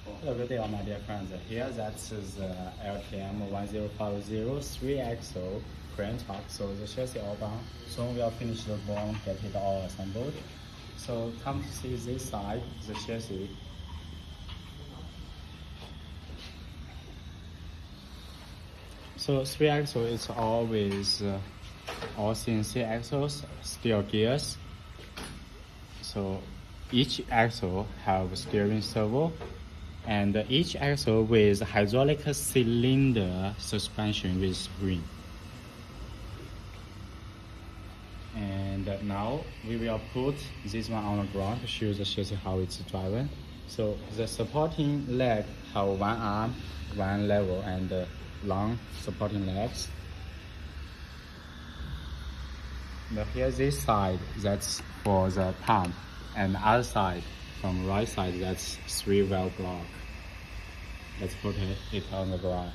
Hello, good day, all my dear friends. Here, that's the LTM 1050 3XO Korean truck. So the chassis all done. Soon we'll finish the bone, get it all assembled. So come to see this side, the chassis. So 3XO is always all CNC axles, steel gears. So each axle have a steering servo, and each axle with hydraulic cylinder suspension with spring. And now we will put this one on the ground to show the chassis how it's driven. So the supporting leg have one arm, one level, and long supporting legs. Now here this side, that's for the pump, and the other side, from right side, that's 3-well block. Let's put it on the ground.